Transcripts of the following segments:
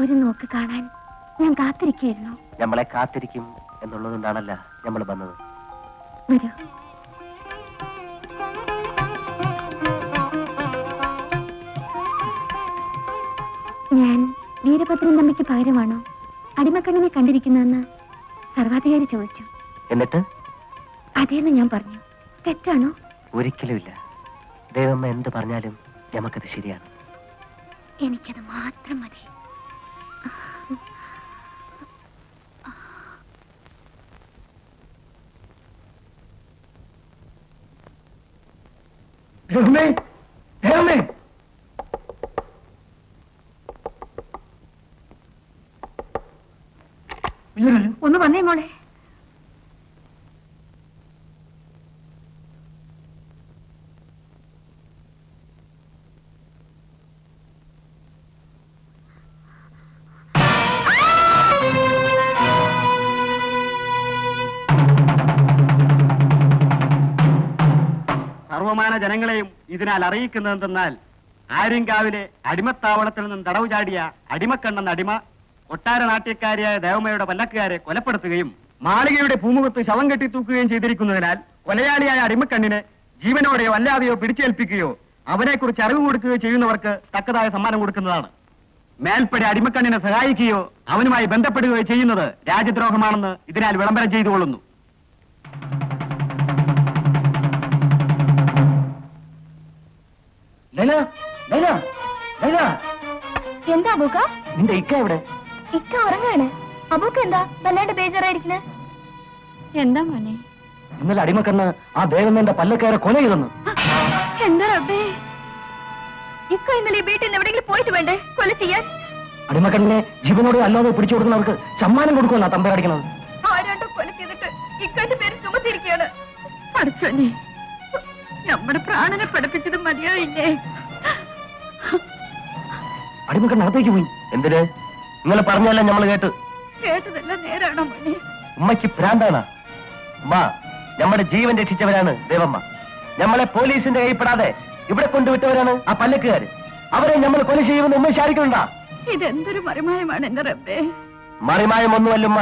ഒരു നോക്ക് കാണാൻ ഞാൻ കാത്തിരിക്കുകയായിരുന്നു. നമ്മളെ കാത്തിരിക്കും എന്നുള്ളതുകൊണ്ടാണല്ല നമ്മൾ വന്നത്. വരൂ. ഞാൻ വീരഭദ്രൻ തമ്മിക്ക് പകരമാണോ അടിമക്കണ്ണിനെ കണ്ടിരിക്കുന്നതെന്ന് സർവാധികാരി ചോദിച്ചു. എന്നിട്ട് അതേന്ന് ഞാൻ പറഞ്ഞു. തെറ്റാണോ? ഒരിക്കലുമില്ല. ദേവമ്മ എന്ത് പറഞ്ഞാലും നമുക്കത് ശരിയാണ്. എനിക്കത് മാത്രം മതി. ഒന്ന് വന്നേ മോളെ. സർവമാന ജനങ്ങളെയും ഇതിനാൽ അറിയിക്കുന്നതെന്നാൽ ആര്യങ്കാവിലെ അടിമത്താവളത്തിൽ നിന്നും തടവ് ചാടിയ അടിമക്കണ്ണെന്ന അടിമ കൊട്ടാര നാട്യക്കാരിയായ ദേവമ്മയുടെ പല്ലക്കുകാരെ കൊലപ്പെടുത്തുകയും മാളികയുടെ പൂമുഖത്ത് ശവം കെട്ടി തൂക്കുകയും ചെയ്തിരിക്കുന്നതിനാൽ കൊലയാളിയായ അടിമക്കണ്ണിനെ ജീവനോടെയോ അല്ലാതെയോ പിടിച്ചേൽപ്പിക്കുകയോ അവനെക്കുറിച്ച് അറിവ് കൊടുക്കുകയോ ചെയ്യുന്നവർക്ക് തക്കതായ സമ്മാനം കൊടുക്കുന്നതാണ്. മേൽപ്പടി അടിമക്കണ്ണിനെ സഹായിക്കുകയോ അവനുമായി ബന്ധപ്പെടുകയോ ചെയ്യുന്നത് രാജ്യദ്രോഹമാണെന്ന് ഇതിനാൽ വിളംബരം ചെയ്തുകൊള്ളുന്നു. എന്താ അബൂക്ക? നിന്റെ ഇക്ക എവിടെ? ഇക്ക ഉറങ്ങാണ്. അബൂക്ക എന്താ വല്ലാണ്ട് ബേജാറായിരിക്കണേ? എന്താ മോനെ? ഇന്നലെ അടിമക്കണ്ണ് ആ ദേവമ്മന്റെ പല്ലക്കാരെ കൊല ചെയ്തെന്ന്. എന്താ റബ്ബേ, ഇക്ക ഇന്നലെ വീട്ടിൽ നിന്ന് എവിടെയെങ്കിലും പോയിട്ട് വേണ്ടേ കൊല ചെയ്യാൻ? അടിമക്കണ്ണിനെ ജീവനോട് അല്ലാതെ പിടിച്ചു കൊടുക്കുന്നവർക്ക് സമ്മാനം കൊടുക്കുമെന്നാ തമ്പരടിക്കുന്നത്. ആരാണ്ടോ കൊല ചെയ്തിട്ട് ഇക്കന്റെ പേര് ചുമത്തിരിക്കുകയാണ്. പഠിച്ചോനെ, നമ്മുടെ പ്രാണനെ പഠിപ്പിച്ചത് മതിയായില്ലേ? അടിമക്കണ്ണ് അകത്തേക്ക് പോയി. എന്തിന്? നിങ്ങൾ പറഞ്ഞല്ല നമ്മൾ കേട്ട്. കേട്ടതെല്ലാം നേരാണോ മോനെ? ഉമ്മയ്ക്ക് ഭ്രാന്താണ്. ഉമ്മ, നമ്മുടെ ജീവൻ രക്ഷിച്ചവരാണ് ദേവമ്മ. നമ്മളെ പോലീസിന്റെ കൈപ്പെടാതെ ഇവിടെ കൊണ്ടുവിട്ടവരാണ് ആ പല്ലക്കുകാര്. അവരെ നമ്മൾ കൊല ചെയ്യുമെന്ന് ഉമ്മ ശാരിക്കുന്നുണ്ടാ? ഇതെന്തൊരു മറിമായമാണ് എന്റെ റബ്ബേ. മറിമായം ഒന്നുമല്ലുമ്മ,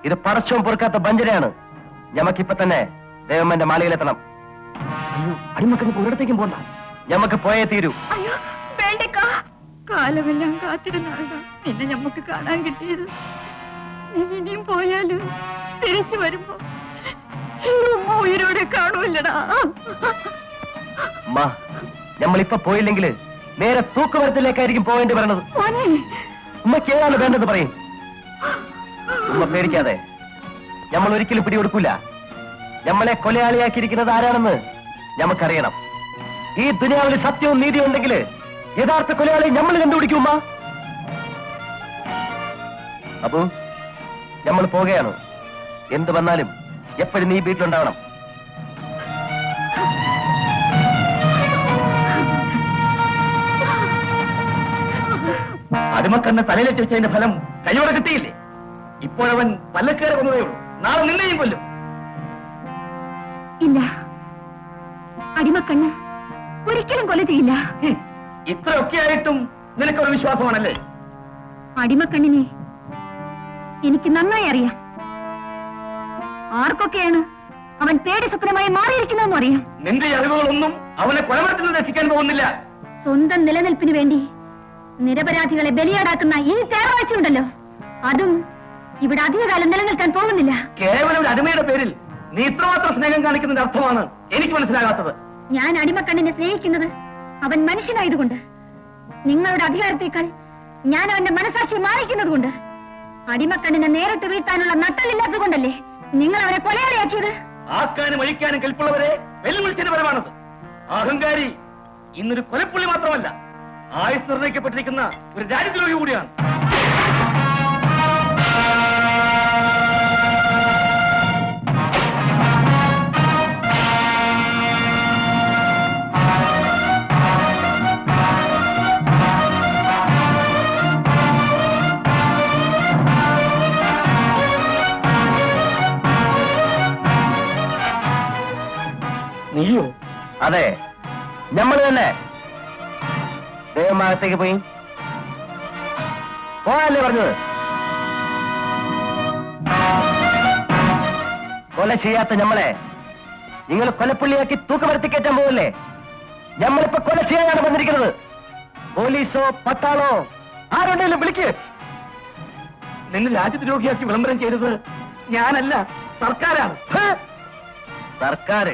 ഇത് പടച്ചവും പൊറുക്കാത്ത ബഞ്ചനയാണ്. ഞമ്മക്കിപ്പൊ തന്നെ ദേവമ്മന്റെ മാളികയിലെത്തണം. അയ്യോ, അടിമക്കണ്ണ് ഒരിടത്തേക്കും പോണ്ട. ഞമ്മക്ക് പോയേ തീരൂ. അയ്യോ വേണ്ടക്കാ, കാലമെല്ലാം കാത്തിരുന്നാണ് നിന്നെ ഞമ്മക്ക് കാണാൻ കിട്ടിയത്. നീ ഇനിയും പോയാലും തിരിച്ചു വരുമ്പോ ഉമ്മ ഉയരോടെ കാണൂല്ലടാ. അമ്മ, നമ്മളിപ്പൊ പോയില്ലെങ്കിൽ നേരെ തൂക്കുമരത്തിലേക്കായിരിക്കും പോവേണ്ടി വരണത്. ഉമ്മയ്ക്ക് ഏതാണ് വേണ്ടത് പറയും. ഉമ്മ പേടിക്കാതെ, നമ്മൾ ഒരിക്കലും പിടികൊടുക്കൂല. നമ്മളെ കൊലയാളിയാക്കിയിരിക്കുന്നത് ആരാണെന്ന് നമുക്കറിയണം. ഈ ദുനിയാവിൽ സത്യവും നീതിയും ഉണ്ടെങ്കിൽ യഥാർത്ഥ കൊലയാളി നമ്മൾ കണ്ടുപിടിക്കുമ്മ. അപ്പോ നമ്മൾ പോകുകയാണ്. എന്ത് വന്നാലും എപ്പോഴും നീ വീട്ടിലുണ്ടാവണം. അടിമക്കണ്ണ് തലയിലെത്തി വെച്ചതിന്റെ ഫലം കൈയോടെ കിട്ടിയില്ലേ? ഇപ്പോഴവൻ പല്ലക്കേറെ കൊന്നതേ ഉള്ളൂ. നാളെ നിന്നെയും കൊല്ലും. ഇല്ല, അടിമക്കണ്ണ് ഒരിക്കലും കൊല ചെയ്യില്ല. ഇത്രയൊക്കെ ആയിട്ടും നിനക്കൊരു വിശ്വാസമാണല്ലേ? അടിമക്കണ്ണിനെ എനിക്ക് നന്നായി അറിയാം. ആർക്കൊക്കെയാണ് അവൻ പേടി സ്വപ്നമായി മാറിയിരിക്കുന്നതെന്ന് അറിയാം. നിന്റെ അറിവുകളൊന്നും അവനെ കൊലമരത്തിൽ രക്ഷിക്കാൻ പോകുന്നില്ല. സ്വന്തം നിലനിൽപ്പിന് വേണ്ടി നിരപരാധികളെ ബലിയാടാക്കുന്ന ഈ തേർവാഴ്ചയുണ്ടല്ലോ, അതും ഇവിടെ അധികകാലം നിലനിൽക്കാൻ പോകുന്നില്ല. കേവലം ഒരു അടിമയുടെ പേരിൽ നീ ഇത്രമാത്രം സ്നേഹം കാണിക്കുന്നതിന്റെ അർത്ഥമാണ് എനിക്ക് മനസ്സിലാകാത്തത്. ഞാൻ അടിമക്കണ്ണിനെ സ്നേഹിക്കുന്നത് അവൻ മനുഷ്യനായതുകൊണ്ട്, നിങ്ങളുടെ അധികാരത്തേക്കാൾ ഞാൻ അവന്റെ മനസാക്ഷി മാനിക്കുന്നത് കൊണ്ട്, അടിമക്കണ്ണിനെ നേരിട്ട് വീഴ്ത്താനുള്ള നട്ടലില്ലാത്തത് കൊണ്ടല്ലേ നിങ്ങൾ അവനെ കൊലയാളിയാക്കിയത്. ആക്കാനും അഴിക്കാനും കെൽപ്പുള്ളവരെ വെല്ലുവിളിച്ചതിന് പരമാണത്. അഹങ്കാരി ഇന്നൊരു കൊലപ്പുള്ളി മാത്രമല്ല, ആയുസ് നിർണയിക്കപ്പെട്ടിരിക്കുന്ന ഒരു രാജ്യദ്രോഹി കൂടിയാണ്. നീയോ? അതെ, നമ്മൾ തന്നെ. ദേവമാകത്തേക്ക് പോയി പോകാനല്ലേ പറഞ്ഞത്? കൊല ചെയ്യാത്ത ഞമ്മളെ നിങ്ങൾ കൊലപ്പുള്ളിയാക്കി തൂക്കുമരത്തി കയറ്റാൻ പോകല്ലേ? ഞമ്മളിപ്പോ കൊല ചെയ്യാനാണ് വന്നിരിക്കുന്നത്. പോലീസോ പട്ടാളോ ആരുണ്ടെങ്കിലും വിളിക്ക്. നിങ്ങൾ രാജ്യദ്രോഹിയാക്കി വിളംബരം ചെയ്തത് ഞാനല്ല, സർക്കാരാണ്. സർക്കാർ?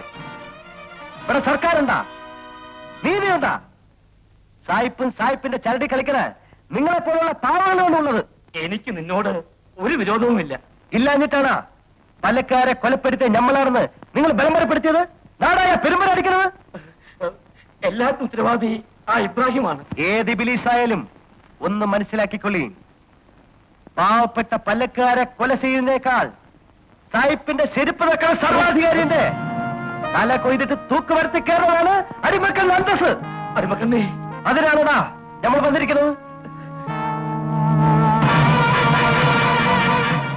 ഇവിടെ സർക്കാരുണ്ടാ? നീതിയുണ്ടാ? സായിപ്പും സായിപ്പിന്റെ ചരടി കളിക്കണ നിങ്ങളെപ്പോലുള്ള പാവാണുള്ളത്. എനിക്ക് നിന്നോട് ഒരു വിരോധവുമില്ല. ഇല്ലാഞ്ഞിട്ടാണ് പല്ലക്കാരെ കൊലപ്പെടുത്തിയ ഞമ്മളാണെന്ന് നിങ്ങൾ വിളംബരപ്പെടുത്തിയത്? നാടായ പെരുമ്പരടിക്കുന്നത്? എല്ലാത്തും ഉത്തരവാദി ആ ഇബ്രാഹിമാണ്. ഏത് ഇബിലീസായാലും ഒന്ന് മനസ്സിലാക്കിക്കൊള്ളി, പാവപ്പെട്ട പല്ലക്കാരെ കൊല ചെയ്യുന്നേക്കാൾ സായിപ്പിന്റെ ചെരുപ്പ് വെക്കുന്ന സർവാധികാരിന്റെ തല കൊയ്തിട്ട് തൂക്കുമരത്തി കയറുന്നതാണ് അടിമക്കളുടെ അന്തസ്. അടിമക്കണ്ണേ, അതിനാണോടാ നമ്മൾ വന്നിരിക്കുന്നത്?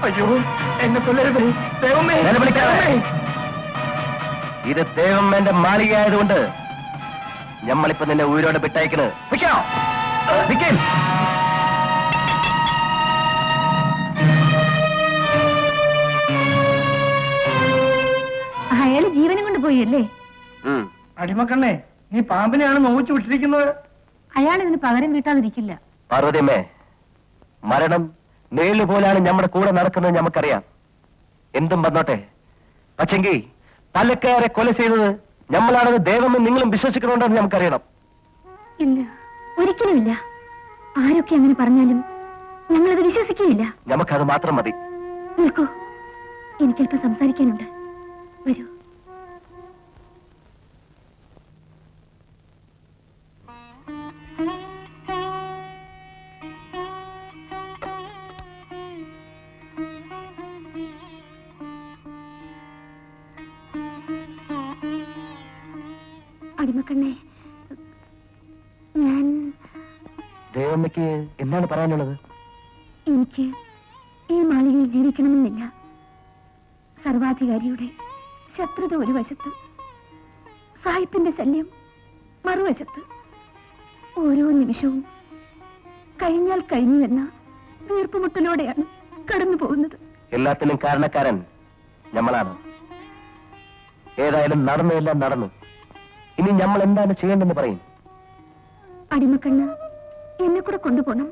അയ്യോ, എന്നെ കൊല്ലരുതേ ദൈവമേ. നിലവിളിക്കാതെ. ഇത് ദേവമ്മന്റെ മാളികയായതുകൊണ്ട് ഞമ്മളിപ്പോ നിന്നെ ഉയരോടെ വിട്ടയക്കുന്നത്. അയാള് ജീവനും കൊണ്ട് പോയി അല്ലേ? അടിമക്കണ്ണേ, നീ പാമ്പിനെയാണ് നോവിച്ചു വിട്ടിരിക്കുന്നത്. അയാൾ ഇതിന് പകരം വീട്ടാതിരിക്കില്ല. പാർവതിയമ്മേ, മരണം നേലുപോലാണ് നമ്മുടെ കൂടെ നടക്കുന്നത് നമുക്കറിയാം. എന്തും വന്നോട്ടെ, പക്ഷെങ്കിൽ പല്ലക്കാരെ കൊല ചെയ്തത് നമ്മളാണെന്ന് ദേവമ്മ നിങ്ങളും വിശ്വസിക്കണമെന്ന് നമുക്കറിയണം. ഇല്ല, ഒരിക്കലുമില്ല. ആരൊക്കെ അങ്ങനെ പറഞ്ഞാലും ഞങ്ങളത് വിശ്വസിക്കുകയില്ല. നമുക്കത് മാത്രം മതി. നിൽക്കൂ, എനിക്കല്പം സംസാരിക്കാനുണ്ട്. വരൂ. അടിമക്കണ്ണേ, ഞാൻ ദേവമ്മയ്ക്ക് എന്താണ് പറയാനുള്ളത്? എനിക്ക് ഈ മാളികയിൽ ജീവിക്കണമെന്നില്ല. സർവാധികാരിയുടെ ശത്രുത ഒരു വശത്ത്, സായിപ്പിന്റെ ശല്യം മറുവശത്ത്. ഓരോ നിമിഷവും കഴിഞ്ഞാൽ കഴിഞ്ഞു എന്ന വീർപ്പുമുട്ടലോടെയാണ് കടന്നു പോകുന്നത്. എല്ലാത്തിനും കാരണക്കാരൻ ഞമ്മളാണ്. ഏതായാലും നടന്നെല്ലാം നടന്നു. ഇനി നമ്മൾ എന്താണ് ചെയ്യേണ്ടെന്ന് പറയും. അടിമക്കണ്ണ്, എന്നെ കൂടെ കൊണ്ടുപോകണം.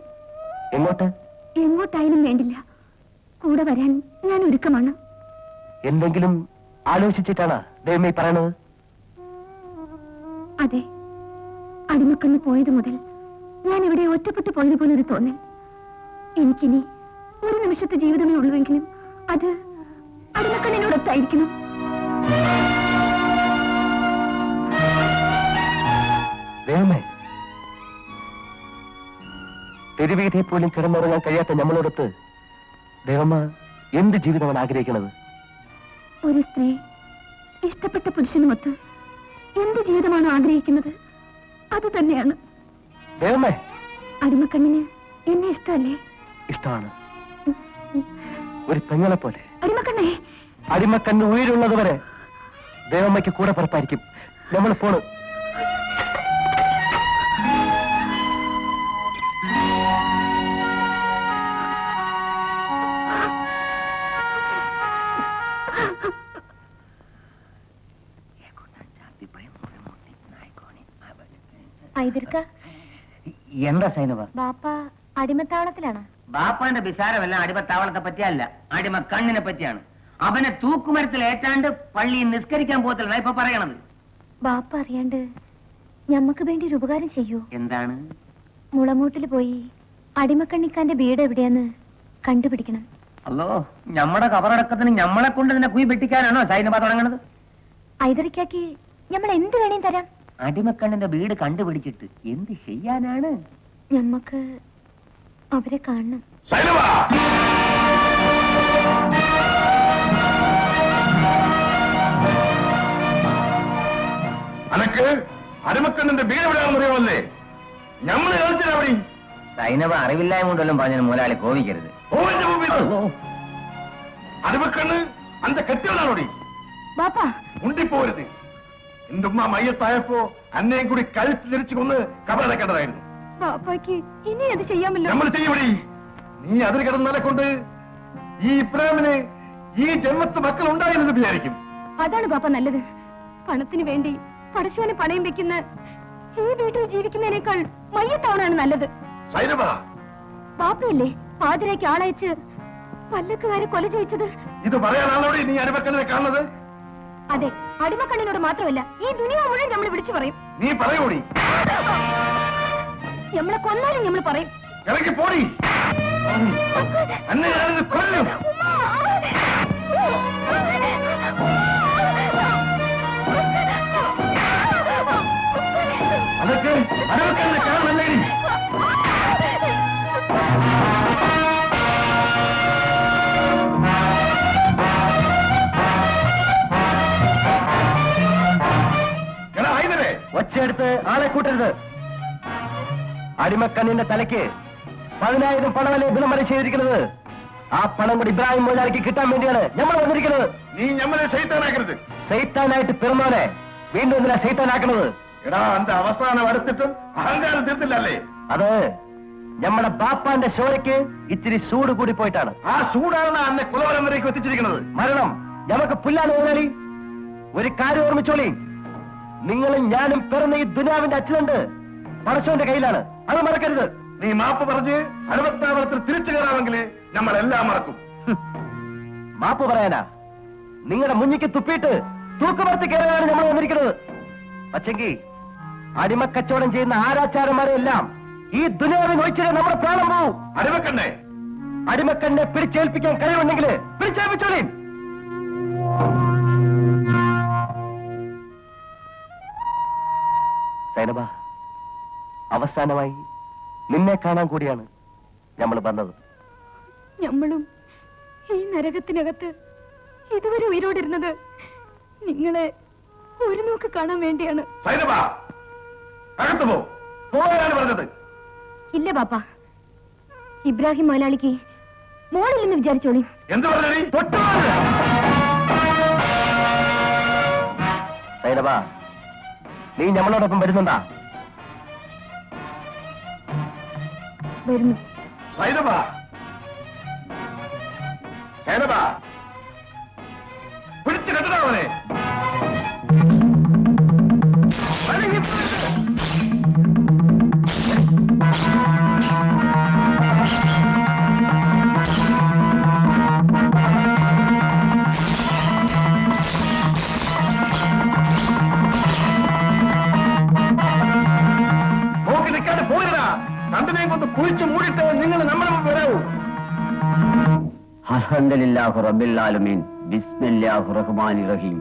എങ്ങോട്ട്? എങ്ങോട്ടായാലും വേണ്ടില്ല, കൂടെ വരാൻ ഞാൻ ഒരുക്കമാണ്. എന്തെങ്കിലും ആലോചിച്ചിട്ടാണ് ദേവമ്മ പറയണത്? അതെ, അടിമക്കണ്ണ് പോയത് മുതൽ ഞാൻ ഇവിടെ ഒറ്റപ്പെട്ടു പോയതുപോലെ ഒരു തോന്നൽ. എനിക്കിനി ഒരു നിമിഷത്തെ ജീവിതമേ ഉള്ളുവെങ്കിലും അത് അടിമക്കണ്ണിനോടൊത്തായിരിക്കണം. ദേവമ്മേ, തെരുവീതിയെ പോലും കിടന്നുറങ്ങാൻ കഴിയാത്ത നമ്മളോടൊത്ത് ദേവമ്മ എന്ത് ജീവിതമാണ് ആഗ്രഹിക്കുന്നത്? ഒരു സ്ത്രീ ഇഷ്ടപ്പെട്ട പുരുഷനുമൊത്ത് എന്ത് ജീവിതമാണ് ആഗ്രഹിക്കുന്നത് അത് തന്നെയാണ്. ദേവമ്മേ, അടിമക്കണ്ണിന് എന്നെ ഇഷ്ടമല്ലേ? ഇഷ്ടമാണ്. ഒരു പെങ്ങളെ പോലെ. അടിമക്കണ്ണേ, അടിമക്കണ്ണ് ഉയരുള്ളത് വരെ ദേവമ്മയ്ക്ക് കൂടെ പുറപ്പായിരിക്കും. നമ്മൾ പോണു. എന്താ സൈനവ? ബാപ്പ അടിമത്താവളത്തിലാണ്. ബാപ്പാന്റെ വിചാരമല്ല അടിമത്താവളത്തെ പറ്റിയല്ല, അടിമ കണ്ണിനെ പറ്റിയാണ്. അവനെ തൂക്കുമരത്തിൽ ഏറ്റാണ്ട് പള്ളിയിൽ നിസ്കരിക്കാൻ പോകത്തില്ല ഇപ്പൊ പറയണത്. ബാപ്പ അറിയാണ്ട് ഞമ്മക്ക് വേണ്ടി ഒരു ഉപകാരം ചെയ്യൂ. എന്താണ്? മുളമൂട്ടിൽ പോയി അടിമക്കണ്ണിക്കാന്റെ വീട് എവിടെയാന്ന് കണ്ടുപിടിക്കണം. അല്ലോ, ഞമ്മടെ കബറടക്കത്തിന് ഞമ്മളെ കൊണ്ട് ഇതിനെ കുയി വെട്ടിക്കാനാണോ സൈനബ തുടങ്ങണത്? ഐതറിക്കാക്കി നമ്മൾ എന്ത് വേണേം തരാം. അടിമക്കണ്ണിന്റെ വീട് കണ്ടുപിടിച്ചിട്ട് എന്ത് ചെയ്യാനാണ്? ഞമ്മക്ക് അവരെ കാണണം. അനക്ക് അടിമക്കണ്ണിന്റെ വീട് എവിടെയാണെന്ന് അറിയാമല്ലേ? ഞമ്മള് കളിച്ചില്ല. സൈനബ അറിവില്ലായ്മ കൊണ്ടല്ലോ പറഞ്ഞു മുതലാളി കോപിക്കരുത്. അടിമക്കണ്ണ് അന്റെ കെട്ടിയവനാണോടി? ബാപ്പ ഉണ്ടിപ്പോരുത്. എന്റെ ഉമ്മ മയ്യത്തായപ്പോ അന്നേയും കൂടി കഴുത്ത് തിരിച്ചു കൊന്ന് കബറടക്കേണ്ടതായിരുന്നു. ബാപ്പാക്ക് ഇനി അത് ചെയ്യാമല്ലോ. നമ്മൾ ചെയ്യവടി. നീ അതിൽ കിടന്നാലെ കൊണ്ട് ഈ ഇബ്രാഹിമിന് ഈ ജന്മത്ത് മക്കൾ ഉണ്ടായിരുന്നത് വിചാരിക്കും. അതാണ് പാപ്പ നല്ലത്. പണത്തിന് വേണ്ടി പടശുവിന് പണയം വെക്കുന്ന ഈ വീട്ടിൽ ജീവിക്കുന്നതിനേക്കാൾ മയ്യത്താവണാണ് നല്ലത്. സൈനബ, പാപ്പയല്ലേ പാതിരേക്ക് ആളയച്ച് പല്ലക്കുകാരെ കൊല ചെയ്യിച്ചത്? ഇത് പറയാനാണോ നീ അടിമക്കല്ലിനെ കാണുന്നത്? അതെ, അടിമക്കണ്ണിനോട് മാത്രമല്ല ഈ ദുനിയ മുഴുവൻ നമ്മൾ വിളിച്ചു പറയും. നീ പറയൂടി. നമ്മളെ കൊന്നാലും നമ്മൾ പറയും. ഇറങ്ങി പോടി. അന്നെ ഞാനിത് കൊല്ലും. അതൊക്കെ അടിമക്കല്ലിനെ കാണുന്നല്ലേ? ഒച്ചയെടുത്ത് ആളെ കൂട്ടരുത്. അടിമക്കണ്ണിന്റെ തലയ്ക്ക് 10,000 പണമല്ലേ വിലമറി ചെയ്തിരിക്കുന്നത്. ആ പണം കൂടി ഇബ്രാഹിം മുതലാളിക്ക് കിട്ടാൻ വേണ്ടിയാണ് നമ്മൾ വന്നിരിക്കുന്നത്. നീ ഞമ്മളെ ശൈത്താനാക്കരുത്. ശൈത്താനായിട്ട് പിറന്നോനെ വീണ്ടും എന്തിനാ ശൈത്താനാക്കുന്നത്? എടാ, അന്റെ അവസാനം അടുത്തിട്ടും അഹങ്കാരം തീർത്തില്ലല്ലേ? അത് നമ്മുടെ ബാപ്പാന്റെ ഷോയ്ക്ക് ഇത്തിരി ചൂട് കൂടി പോയിട്ടാണ്. ആ ചൂടാണ് അന്നെ കുലവരം വരേക്ക് എത്തിച്ചിരിക്കുന്നത്. മരണം നമുക്ക് പുല്ലാണ് മുതലാളി. ഒരു കാര്യം ഓർമ്മിച്ചോളി, നിങ്ങളും ഞാനും പിറന്ന ഈ ദുനിയാവിന്റെ അച്ഛനുണ്ട് പടച്ചോന്റെ കയ്യിലാണ്. അത് മറക്കരുത്. നീ മാപ്പ് പറഞ്ഞ് അടിമത്താവളത്തിൽ തിരിച്ചു കയറാമെങ്കിൽ നമ്മളെല്ലാം മറക്കും. മാപ്പ് പറയാനാ? നിങ്ങളുടെ മുന്നിക്ക് തുപ്പിയിട്ട് തൂക്കുമരത്ത് കയറാനാണ് നമ്മൾ വന്നിരിക്കുന്നത്. പക്ഷെങ്കിൽ അടിമക്കച്ചവടം ചെയ്യുന്ന ആരാച്ചാരന്മാരെ എല്ലാം ഈ ദുനിയാവിൽ ഒഴിച്ചിട്ട് നമ്മുടെ പ്രാണം പോവും. അടിമക്കണ്ണേ, അടിമക്കണ്ണെ പിടിച്ചേൽപ്പിക്കാൻ കഴിവുണ്ടെങ്കിൽ പിടിച്ചേൽപ്പിച്ചോളി. സൈനബ, അവസാനമായി നിന്നെ കാണാൻ കൂടിയാണ് നമ്മൾ വന്നത്. നമ്മളും ഈ നരകത്തിനകത്ത് ഇതുവരെ ഉയരോടിരുന്നത് നിങ്ങളെ ഒരു നോക്ക് കാണാൻ വേണ്ടിയാണ്. സൈനബ, അകത്തു പോ. പോയാണ് പറഞ്ഞത്. ഇല്ല പാപ്പ, ഇബ്രാഹിം മുതലാളിക്ക് മോളില്ലെന്ന് വിചാരിച്ചോളി. എന്ത് പറഞ്ഞു? സൈനബ, നീ നമ്മളോടൊപ്പം വരുന്നുണ്ടാ? വരുന്നു. സൈനബ, സൈനബ, പിടിച്ചു കെട്ടണ അവനെ. നോക്കി നിൽക്കാതെ പോയിരടാ. രണ്ടിനെയും കൊണ്ട് കുഴിച്ചു മൂടിയിട്ട് നിങ്ങൾ നമ്മുടെ മുമ്പ് വരാവൂ. അൽഹംദുലില്ലാഹി റബ്ബിൽ ആലമീൻ. ബിസ്മില്ലാഹിർ റഹ്മാനിർ റഹീം.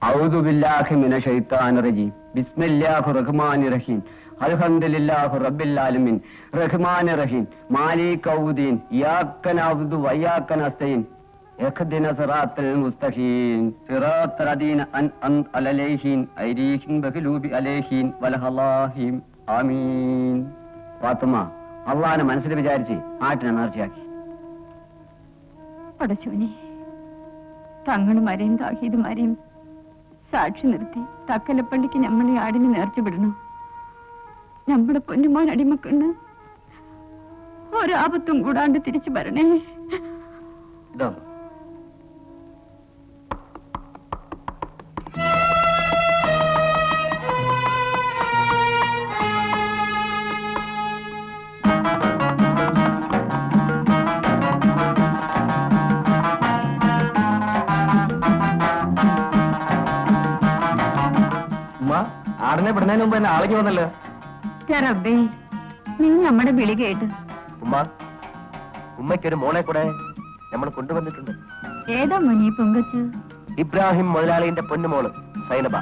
അഊദു ബില്ലാഹി മിനശ് ശൈത്താനിർ റജീം. ബിസ്മില്ലാഹിർ റഹ്മാനിർ റഹീം. അൽഹംദുലില്ലാഹി റബ്ബിൽ ആലമീൻ റഹ്മാനിർ റഹീം മാലിക് യൗമിദ്ദീൻ ഇയ്യാക നഅബ്ദു വ ഇയ്യാക നസ്തഈൻ ഇഹ്ദിന സിറാത്തൽ മുസ്തഖീം സിറാത്തൽ ലദീന അൻഅംത അലൈഹിം ഗൈരിൽ മഗ്ദൂബി അലൈഹിം വലദ്ദാലിൻ. ആമീൻ. ഫാത്തിമ, അള്ളാഹനെ മനസ്സിൽ വിചാരിച്ച് ആട്ടിനെ നേർച്ചയാക്കി. പടച്ചോനെ, തങ്ങളുമാരെയും താഹീദുമാരെയും സാക്ഷി നിർത്തി തക്കലപ്പള്ളിക്ക് നമ്മളെ ആടിന് നേർച്ച വിടണം. നമ്മുടെ പൊന്നുമോൻ അടിമക്കണ്ണ് ഒരാപത്തും കൂടാണ്ട് തിരിച്ചു വരണേ. ഇതോ ആടിനെ വിടുന്നതിന് മുമ്പ് എന്നെ ആളേക്ക് വന്നല്ലോ. റബ്ബേ, നീ നമ്മുടെ വിളി കേട്ട്. ഉമ്മയ്ക്കൊരു മോളെ കൂടെ നമ്മൾ കൊണ്ടുവന്നിട്ടുണ്ട്. ഏതാ മോനെ പൊങ്കച്ച്? ഇബ്രാഹിം മുതലാളിന്റെ പൊന്നുമോള് സൈനബ.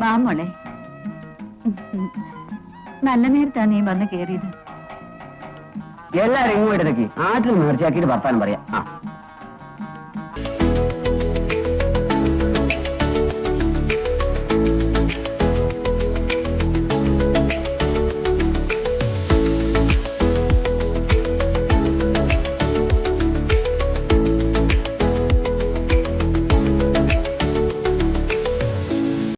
വാ മോളെ. നല്ല നേരത്താ നീ വന്ന് കേറിയത്. എല്ലാരും ഇങ്ങോട്ട് ആട്ടിന് നേർച്ചയാക്കിയിട്ട് വർത്താനം പറയാം.